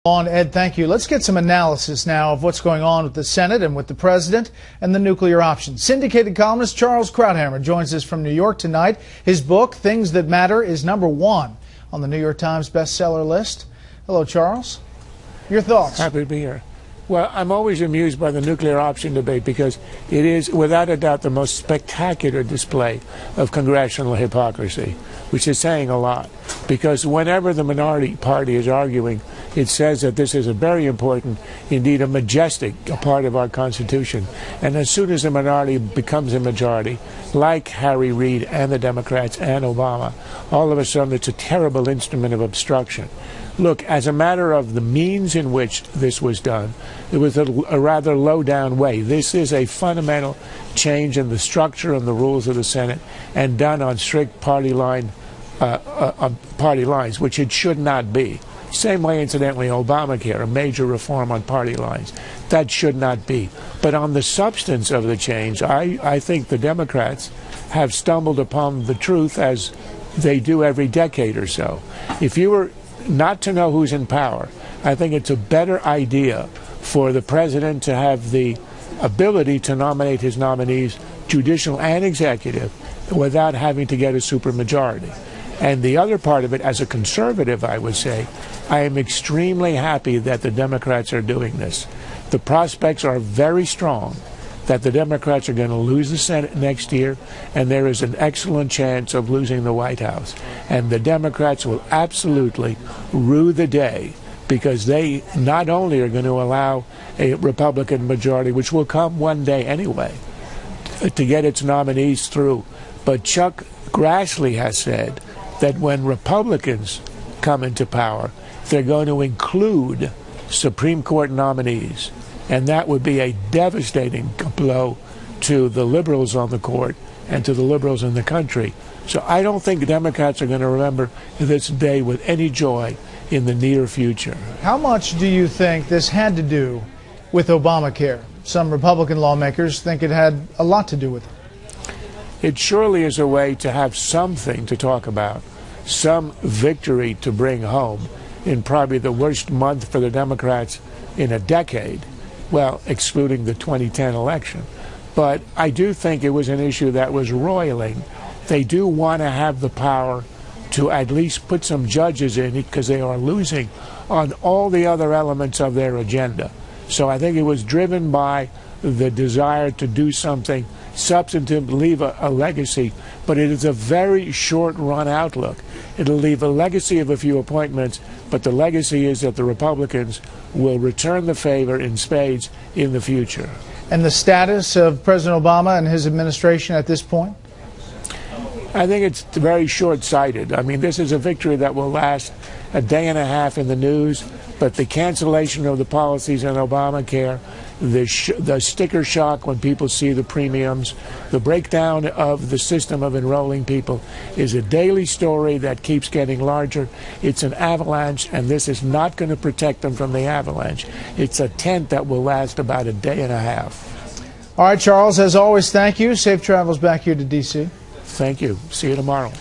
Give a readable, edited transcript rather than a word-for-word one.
Ed, thank you. Let's get some analysis now of what's going on with the Senate and with the president and the nuclear option. Syndicated columnist Charles Krauthammer joins us from New York tonight. His book, Things That Matter, is #1 on the New York Times bestseller list. Hello, Charles. Your thoughts? Happy to be here. Well, I'm always amused by the nuclear option debate because it is, without a doubt, the most spectacular display of congressional hypocrisy, which is saying a lot. Because whenever the minority party is arguing, it says that this is a very important, indeed a majestic part of our Constitution. And as soon as the minority becomes a majority, like Harry Reid and the Democrats and Obama, all of a sudden it's a terrible instrument of obstruction. Look, as a matter of the means in which this was done, it was a rather low-down way. This is a fundamental change in the structure and the rules of the Senate, and done on strict party lines, which it should not be. Same way, incidentally, Obamacare, a major reform on party lines. That should not be. But on the substance of the change, I think the Democrats have stumbled upon the truth, as they do every decade or so. If you were not to know who's in power, I think it's a better idea for the president to have the ability to nominate his nominees, judicial and executive, without having to get a supermajority. And the other part of it, as a conservative, I would say, I am extremely happy that the Democrats are doing this. The prospects are very strong that the Democrats are going to lose the Senate next year, and there is an excellent chance of losing the White House. And the Democrats will absolutely rue the day, because they not only are going to allow a Republican majority, which will come one day anyway, to get its nominees through, but Chuck Grassley has said that when Republicans come into power, they're going to include Supreme Court nominees. And that would be a devastating blow to the liberals on the court and to the liberals in the country. So I don't think Democrats are going to remember this day with any joy in the near future. How much do you think this had to do with Obamacare? Some Republican lawmakers think it had a lot to do with it. It surely is a way to have something to talk about, some victory to bring home in probably the worst month for the Democrats in a decade. Well, excluding the 2010 election. But I do think it was an issue that was roiling. They do want to have the power to at least put some judges in it, because they are losing on all the other elements of their agenda. So I think it was driven by the desire to do something substantive, leave a legacy, but it is a very short-run outlook. It'll leave a legacy of a few appointments, but the legacy is that the Republicans will return the favor in spades in the future. And the status of President Obama and his administration at this point? I think it's very short-sighted. I mean, this is a victory that will last a day and a half in the news, but the cancellation of the policies on Obamacare, the sticker shock when people see the premiums, the breakdown of the system of enrolling people is a daily story that keeps getting larger. It's an avalanche, and this is not going to protect them from the avalanche. It's a tent that will last about a day and a half. All right, Charles, as always, thank you. Safe travels back here to D.C. Thank you. See you tomorrow.